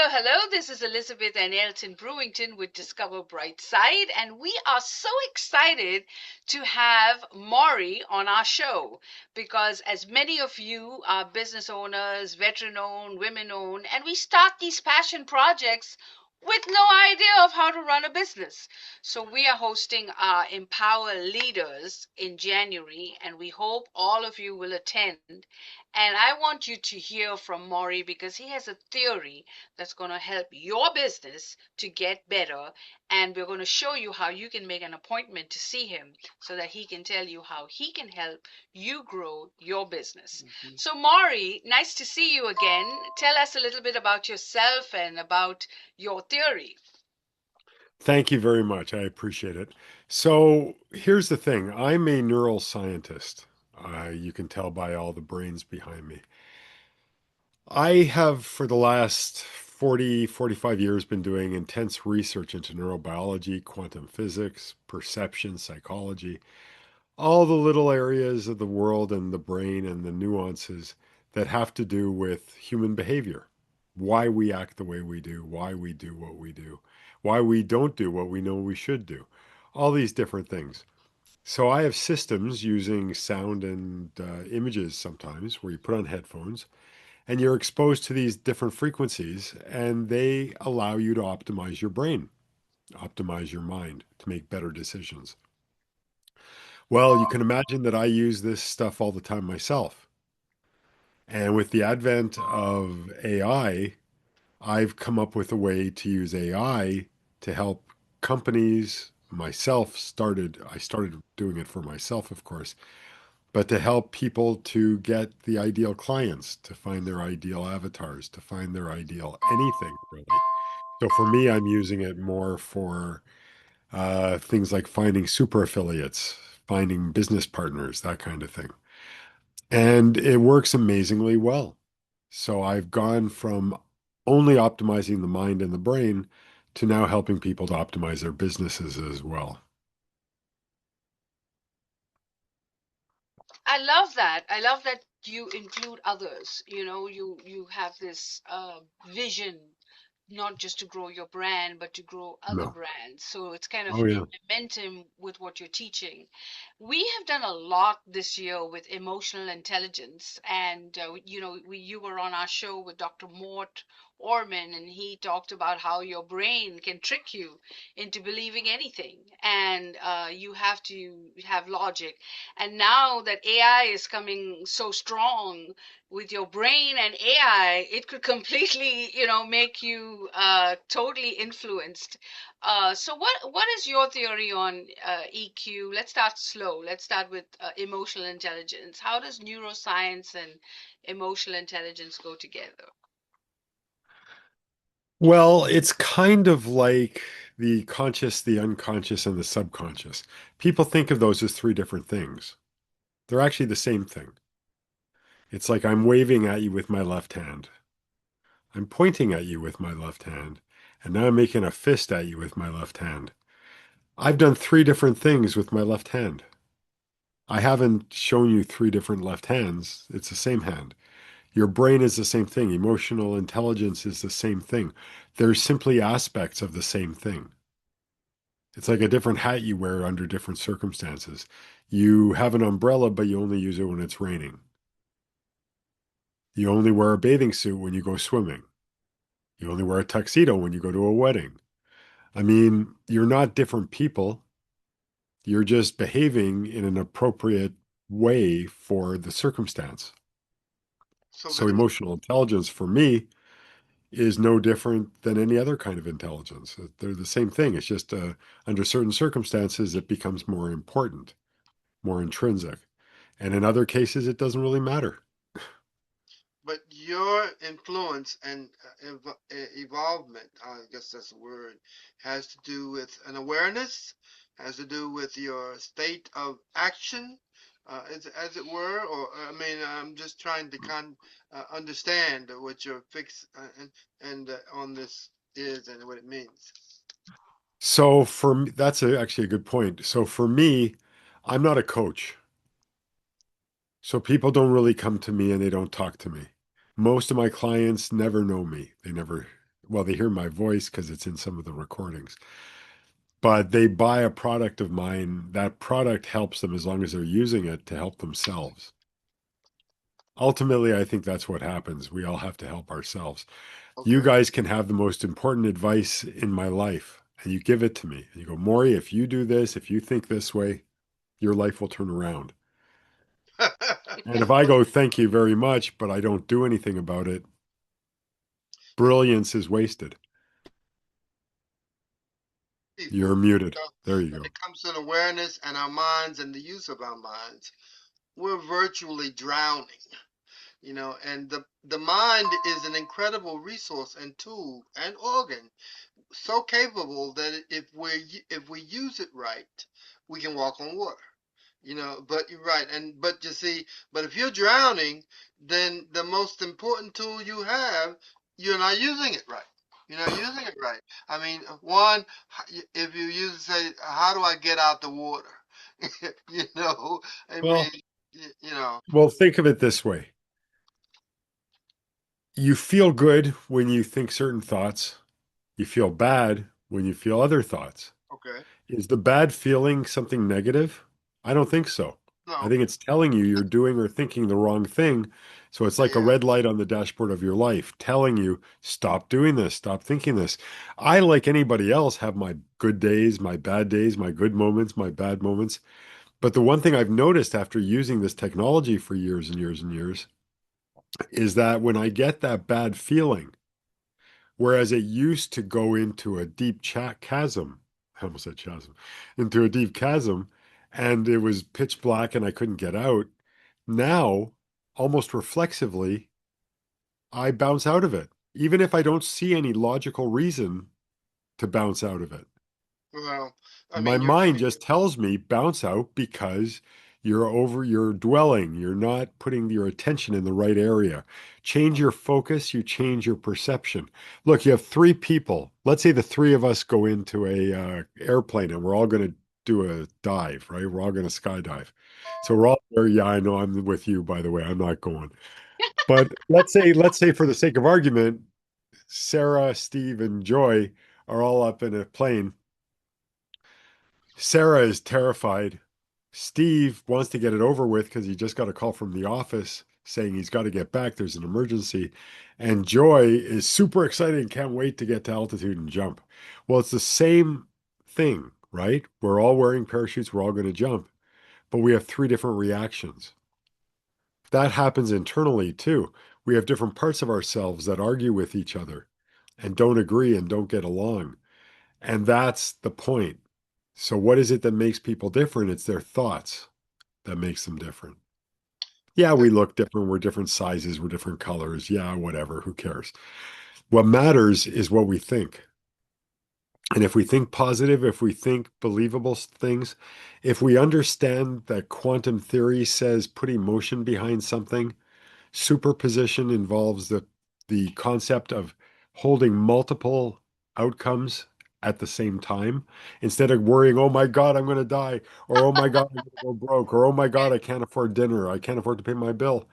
Hello. This is Elizabeth and Elton Brewington with Discover Brightside, and we are so excited to have Morry on our show because, as many of you are business owners, veteran owned, women owned, and we start these passion projects with no idea of how to run a business. So, we are hosting our Empower Leaders in January, and we hope all of you will attend. And I want you to hear from Morry because he has a theory that's going to help your business to get better. And we're going to show you how you can make an appointment to see him so that he can tell you how he can help you grow your business. So, Morry, nice to see you again. Tell us a little bit about yourself and about your theory. Thank you very much. I appreciate it. So here's the thing. I'm a neural scientist. You can tell by all the brains behind me. I have, for the last 40, 45 years, been doing intense research into neurobiology, quantum physics, perception, psychology, all the little areas of the world and the brain and the nuances that have to do with human behavior, why we act the way we do, why we do what we do, why we don't do what we know we should do, all these different things. So I have systems using sound and images sometimes where you put on headphones and you're exposed to these different frequencies and they allow you to optimize your brain, optimize your mind to make better decisions. Well, you can imagine that I use this stuff all the time myself. And with the advent of AI, I've come up with a way to use AI to help companies. I started doing it for myself, of course, but to help people to get the ideal clients, to find their ideal avatars, to find their ideal anything, really. So for me, I'm using it more for things like finding super affiliates, finding business partners, that kind of thing. And it works amazingly well. So I've gone from only optimizing the mind and the brain to now helping people to optimize their businesses as well. I love that. I love that you include others. You have this vision not just to grow your brand, but to grow other No. brands. So it's kind of Oh, in yeah. momentum with what you're teaching. We have done a lot this year with emotional intelligence, and you were on our show with Dr. Mort Orman, and he talked about how your brain can trick you into believing anything, and you have to have logic. And now that AI is coming so strong, with your brain and AI, it could completely, make you totally influenced. So what is your theory on EQ? Let's start slow. Let's start with emotional intelligence. How does neuroscience and emotional intelligence go together? Well, it's kind of like the conscious, the unconscious, and the subconscious. People think of those as three different things. They're actually the same thing. It's like I'm waving at you with my left hand. I'm pointing at you with my left hand. And now I'm making a fist at you with my left hand. I've done three different things with my left hand. I haven't shown you three different left hands. It's the same hand. Your brain is the same thing. Emotional intelligence is the same thing. They're simply aspects of the same thing. It's like a different hat you wear under different circumstances. You have an umbrella, but you only use it when it's raining. You only wear a bathing suit when you go swimming. You only wear a tuxedo when you go to a wedding. I mean, you're not different people. You're just behaving in an appropriate way for the circumstance. So So then, emotional intelligence for me is no different than any other kind of intelligence. They're the same thing. It's just under certain circumstances, it becomes more important, more intrinsic. And in other cases, it doesn't really matter. but your influence and evolvement, I guess that's a word, has to do with an awareness, has to do with your state of action, as it were, or I mean, I'm just trying to understand what your fix and on this is and what it means. So for me, that's actually a good point. So for me, I'm not a coach. So people don't really come to me and they don't talk to me. Most of my clients never know me. They never, well, they hear my voice because it's in some of the recordings, but they buy a product of mine. That product helps them as long as they're using it to help themselves. Ultimately, I think that's what happens. We all have to help ourselves. You Okay. guys can have the most important advice in my life, and you give it to me. And you go, Morry, if you do this, if you think this way, your life will turn around. And if I go, thank you very much, but I don't do anything about it, brilliance is wasted. You're People, muted. know, There you when go. it comes to awareness and our minds and the use of our minds, we're virtually drowning. And the mind is an incredible resource and tool and organ, so capable that if we use it right, we can walk on water. But you're right, but you see, but if you're drowning, then the most important tool you have, you're not using it right. You're not using it right. I mean, one, if you use say, how do I get out the water? you know, I mean, Well, y- you know, well, think of it this way. You feel good when you think certain thoughts. You feel bad when you feel other thoughts. okay, Is the bad feeling something negative? I don't think so. I no, think it's telling you you're doing or thinking the wrong thing. So it's like a yeah, red light on the dashboard of your life telling you, stop doing this, stop thinking this. I, like anybody else, have my good days, my bad days, my good moments, my bad moments. But the one thing I've noticed after using this technology for years and years and years is that when I get that bad feeling, whereas it used to go into a deep chasm, I almost said chasm, into a deep chasm, and it was pitch black and I couldn't get out. Now, almost reflexively, I bounce out of it, even if I don't see any logical reason to bounce out of it. well, I My mean, mind just tells me bounce out because you're dwelling, you're not putting your attention in the right area. Change your focus, you change your perception. Look, you have three people. Let's say the three of us go into a airplane and we're all going to do a dive, right? We're all going to skydive. So we're all there. Yeah, I know I'm with you, by the way. I'm not going. But let's say for the sake of argument, Sarah, Steve, and Joy are all up in a plane. Sarah is terrified. Steve wants to get it over with because he just got a call from the office saying he's got to get back. There's an emergency. And Joy is super excited and can't wait to get to altitude and jump. Well, it's the same thing, right? We're all wearing parachutes. We're all going to jump, but we have three different reactions. That happens internally too. We have different parts of ourselves that argue with each other and don't agree and don't get along. And that's the point. So what is it that makes people different? It's their thoughts that makes them different. Yeah, we look different. We're different sizes. We're different colors. Yeah, whatever. Who cares? What matters is what we think. And if we think positive, if we think believable things, if we understand that quantum theory says put emotion behind something, superposition involves the concept of holding multiple outcomes at the same time instead of worrying, oh my God, I'm going to die, or oh my God, I'm going to go broke, or oh my God, I can't afford dinner, I can't afford to pay my bill.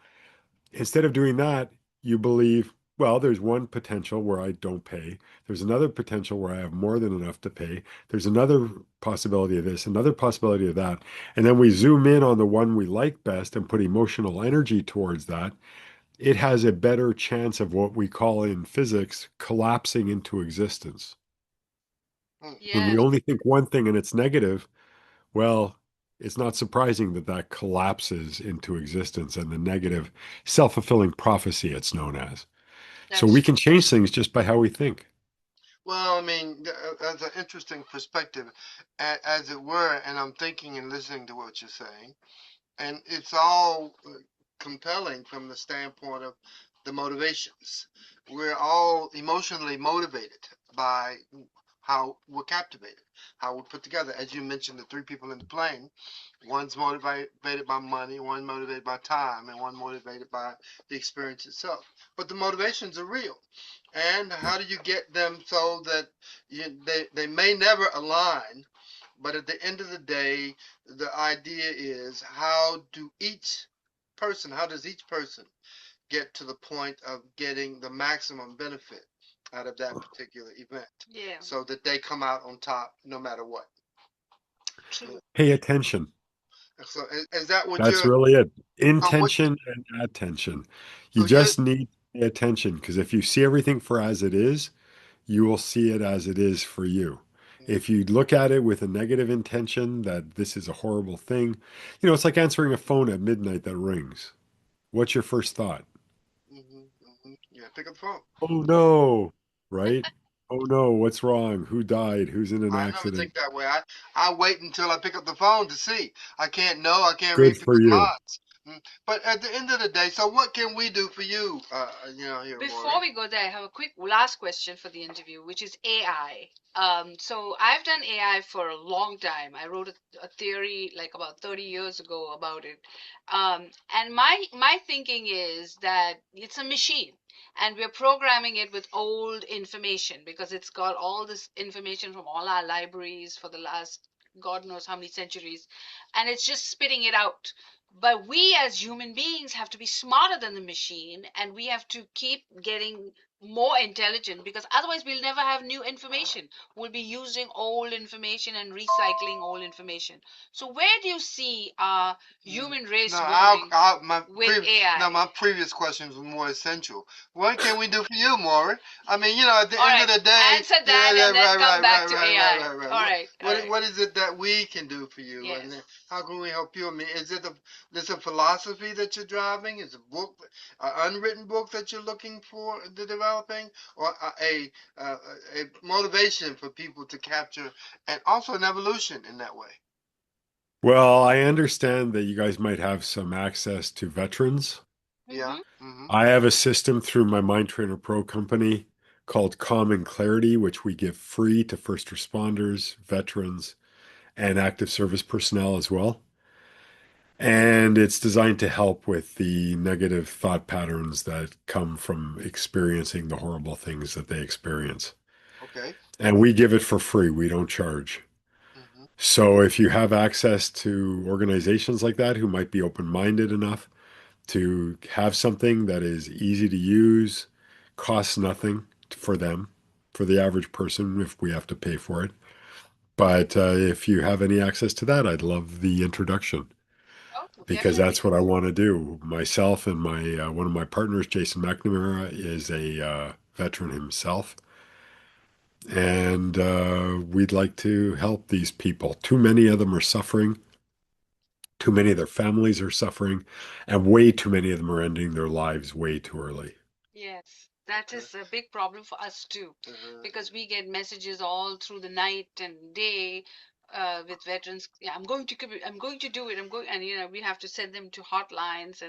Instead of doing that, you believe, well, there's one potential where I don't pay. There's another potential where I have more than enough to pay. There's another possibility of this, another possibility of that. And then we zoom in on the one we like best and put emotional energy towards that. It has a better chance of what we call in physics collapsing into existence. mm, When Yeah, we only think one thing and it's negative, well, it's not surprising that that collapses into existence and the negative self-fulfilling prophecy it's known as. So that's we can change things just by how we think. well, I mean, that's an interesting perspective, as it were, and I'm thinking and listening to what you're saying, and it's all compelling from the standpoint of the motivations. We're all emotionally motivated by how we're captivated, how we're put together. As you mentioned, the three people in the plane, one's motivated by money, one motivated by time, and one motivated by the experience itself. But the motivations are real. And how do you get them so that they may never align, but at the end of the day, the idea is how does each person get to the point of getting the maximum benefit out of that particular event, Yeah. so that they come out on top no matter what. True. Pay attention. So is that what That's you're? really it. So what? Intention and attention. You So you're. just need to pay attention because if you see everything for as it is, you will see it as it is for you. If you look at it with a negative intention that this is a horrible thing, it's like answering a phone at midnight that rings. What's your first thought? Yeah, pick up the phone. Oh no, right? Oh no, what's wrong? Who died? Who's in an I never accident? think that way. I wait until I pick up the phone to see. I can't know. I can't Good read for people's you. minds. But at the end of the day, so what can we do for you? Here, Before Morry. we go there, I have a quick last question for the interview, which is AI. So I've done AI for a long time. I wrote a theory like about 30 years ago about it. And my thinking is that it's a machine and we're programming it with old information because it's got all this information from all our libraries for the last God knows how many centuries, and it's just spitting it out. But we as human beings have to be smarter than the machine, and we have to keep getting more intelligent because otherwise we'll never have new information. We'll be using old information and recycling old information. So where do you see our human No, race going with AI? my previous question was more essential. What can we do for you, Maury? I mean, at the All end of right, the day, answer yeah, that yeah, and then right, come right, back right, to right, right, AI. right, right. All right, all right. What is it that we can do for you, and Yes. how can we help you? I mean, is it a philosophy that you're driving? Is a book, an unwritten book that you're looking for the developing, or a motivation for people to capture, and also an evolution in that way? Well, I understand that you guys might have some access to veterans. Yeah. Mm-hmm. I have a system through my Mind Trainer Pro company called Calm and Clarity, which we give free to first responders, veterans, and active service personnel as well. And it's designed to help with the negative thought patterns that come from experiencing the horrible things that they experience. Okay. And we give it for free, we don't charge. hmm So if you have access to organizations like that who might be open-minded enough to have something that is easy to use, costs nothing for them, for the average person, if we have to pay for it. But if you have any access to that, I'd love the introduction Oh, because definitely. that's what I want to do. Myself and my one of my partners, Jason McNamara, is a veteran himself, and we'd like to help these people. Too many of them are suffering. Too many of their families are suffering, and way too many of them are ending their lives way too early. Yes, that is a big problem for us too, because we get messages all through the night and day with veterans. Yeah, I'm going to do it. I'm going, and we have to send them to hotlines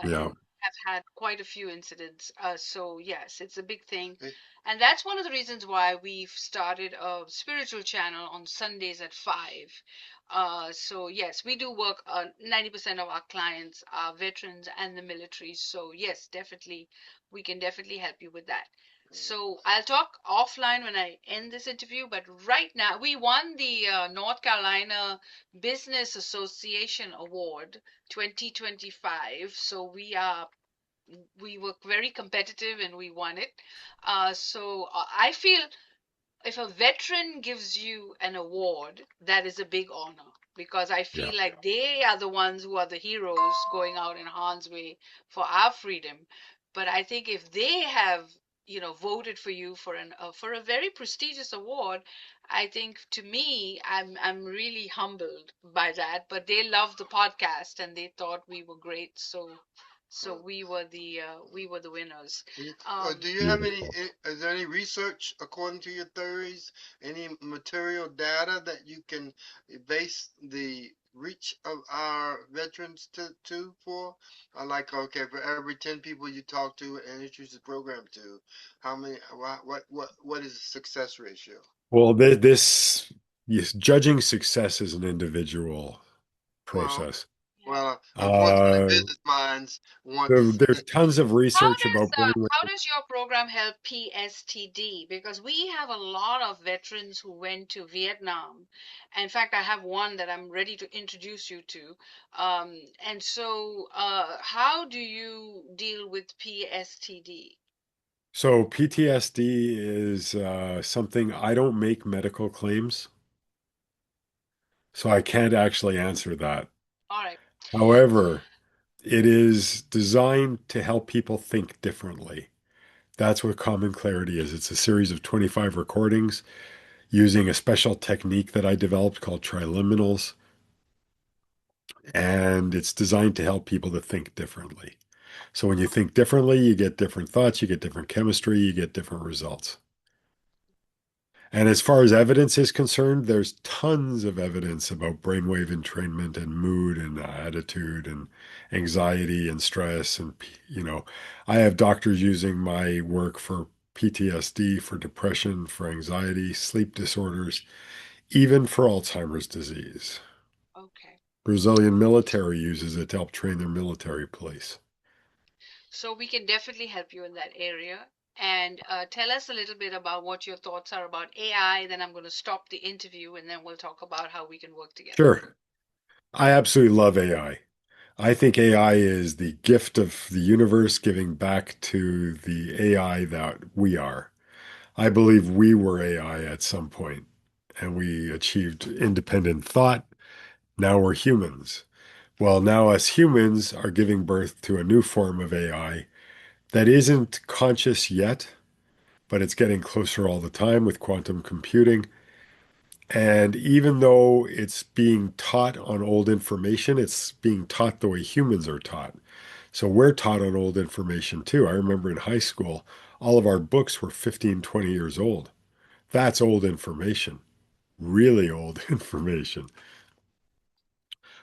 Yeah, and have had quite a few incidents. So yes, it's a big thing, Okay. and that's one of the reasons why we've started a spiritual channel on Sundays at 5. So yes, we do work. 90% of our clients are veterans and the military. So yes, definitely we can definitely help you with that. So I'll talk offline when I end this interview, but right now we won the North Carolina Business Association Award 2025. So we were very competitive and we won it. So I feel if a veteran gives you an award, that is a big honor because I yeah. feel like they are the ones who are the heroes going out in harm's way for our freedom. But I think if they have, voted for you for a very prestigious award, I think to me, I'm really humbled by that. But they loved the podcast and they thought we were great, so we were the winners. Do you have any? Beautiful. Is there any research according to your theories? Any material data that you can base the reach of our veterans for? Like, okay, for every 10 people you talk to and introduce the program to, how many? What is the success ratio? Well, this yes, judging success is an individual Well, process. Yeah. unfortunately, Uh, business minds want to see there's it. tons of research about How brainwave. does your program help PSTD? Because we have a lot of veterans who went to Vietnam. In fact, I have one that I'm ready to introduce you to. And so, how do you deal with PSTD? So PTSD is something I don't make medical claims, so I can't actually answer that. All right. However, it is designed to help people think differently. That's what Common Clarity is. It's a series of 25 recordings using a special technique that I developed called triliminals, and it's designed to help people to think differently. So when you think differently, you get different thoughts, you get different chemistry, you get different results. And as far as evidence is concerned, there's tons of evidence about brainwave entrainment and mood and attitude and anxiety and stress. And, I have doctors using my work for PTSD, for depression, for anxiety, sleep disorders, even for Alzheimer's disease. Okay. Brazilian military uses it to help train their military police. So we can definitely help you in that area. And tell us a little bit about what your thoughts are about AI. Then I'm going to stop the interview and then we'll talk about how we can work together. Sure. I absolutely love AI. I think AI is the gift of the universe giving back to the AI that we are. I believe we were AI at some point and we achieved independent thought. Now we're humans. Well, now us humans are giving birth to a new form of AI that isn't conscious yet, but it's getting closer all the time with quantum computing. And even though it's being taught on old information, it's being taught the way humans are taught. So we're taught on old information too. I remember in high school, all of our books were 15, 20 years old. That's old information, really old information.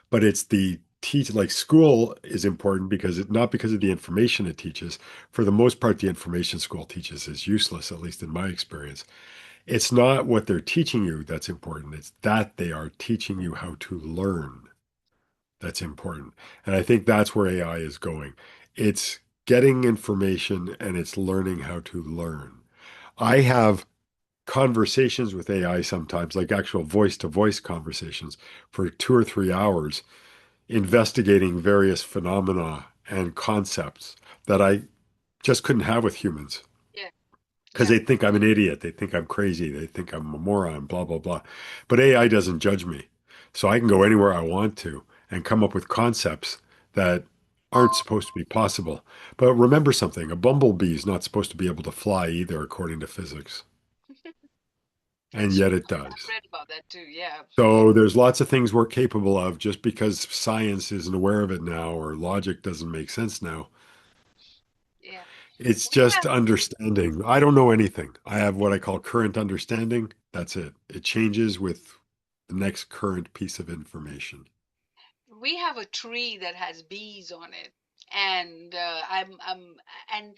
But it's the teach like school is important because not because of the information it teaches. For the most part, the information school teaches is useless, at least in my experience. It's not what they're teaching you that's important. It's that they are teaching you how to learn that's important. And I think that's where AI is going. It's getting information and it's learning how to learn. I have conversations with AI sometimes, like actual voice to voice conversations for 2 or 3 hours, investigating various phenomena and concepts that I just couldn't have with humans Yeah. because Yeah. they think I'm an idiot. They think I'm crazy. They think I'm a moron, blah, blah, blah. But AI doesn't judge me. So I can go anywhere I want to and come up with concepts that aren't supposed to be possible. But remember something, a bumblebee is not supposed to be able to fly either, according to physics. And That's true. yet it I've does. read about that too. Yeah. Yeah. So there's lots of things we're capable of just because science isn't aware of it now or logic doesn't make sense now. Yeah. It's We just have understanding. I don't know anything. I have what I call current understanding. That's it. It changes with the next current piece of information. we have a tree that has bees on it. And and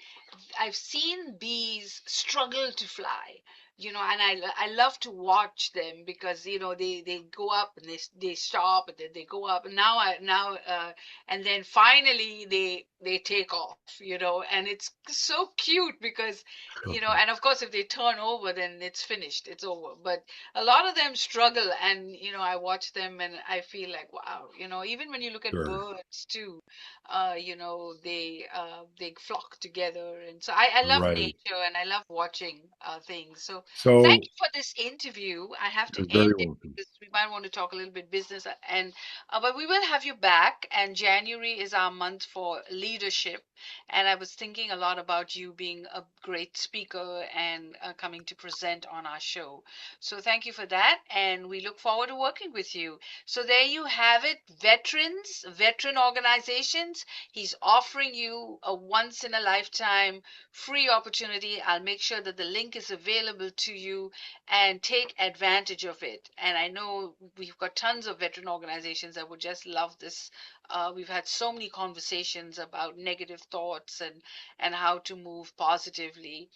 I've seen bees struggle to fly, and I love to watch them because they go up and they stop and then they go up and and then finally they take off, and it's so cute because and of course if they turn over then it's finished, it's over. But a lot of them struggle, and I watch them and I feel like wow, even when you look at Sure. birds too, they flock together, and so I love Right. nature and I love watching things. So thank So you for this interview. I have to you're end very it welcome. because we might want to talk a little bit business, and but we will have you back. And January is our month for leadership, and I was thinking a lot about you being a great speaker and coming to present on our show. So thank you for that, and we look forward to working with you. So there you have it, veteran organizations. He's offering you a once in a lifetime free opportunity. I'll make sure that the link is available to you and take advantage of it. And I know we've got tons of veteran organizations that would just love this. We've had so many conversations about negative thoughts and how to move positively,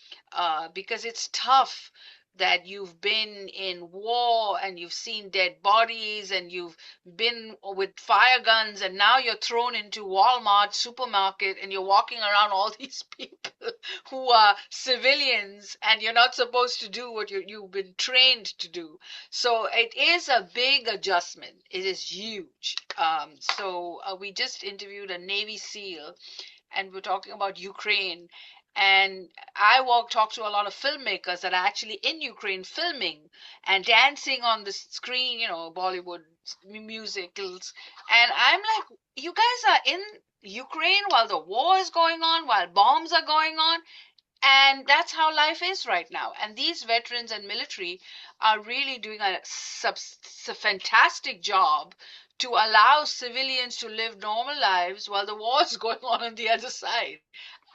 because it's tough that you've been in war and you've seen dead bodies and you've been with fire guns, and now you're thrown into Walmart supermarket and you're walking around all these people who are civilians, and you're not supposed to do what you've been trained to do. So it is a big adjustment. It is huge. So we just interviewed a Navy SEAL, and we're talking about Ukraine. And I talk to a lot of filmmakers that are actually in Ukraine filming and dancing on the screen, Bollywood musicals. And I'm like, you guys are in Ukraine while the war is going on, while bombs are going on. And that's how life is right now. And these veterans and military are really doing a fantastic job to allow civilians to live normal lives while the war is going on the other side.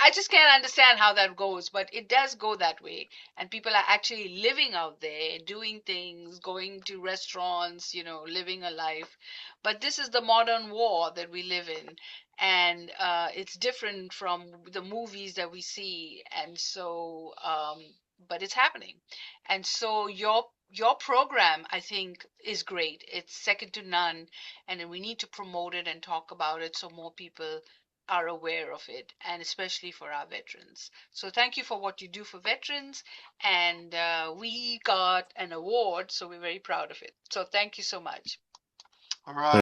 I just can't understand how that goes, but it does go that way. And people are actually living out there, doing things, going to restaurants, living a life. But this is the modern war that we live in. And it's different from the movies that we see. And so, but it's happening. And so your program, I think, is great. It's second to none. And we need to promote it and talk about it so more people are aware of it, and especially for our veterans. So thank you for what you do for veterans, and we got an award, so we're very proud of it. So thank you so much. All right.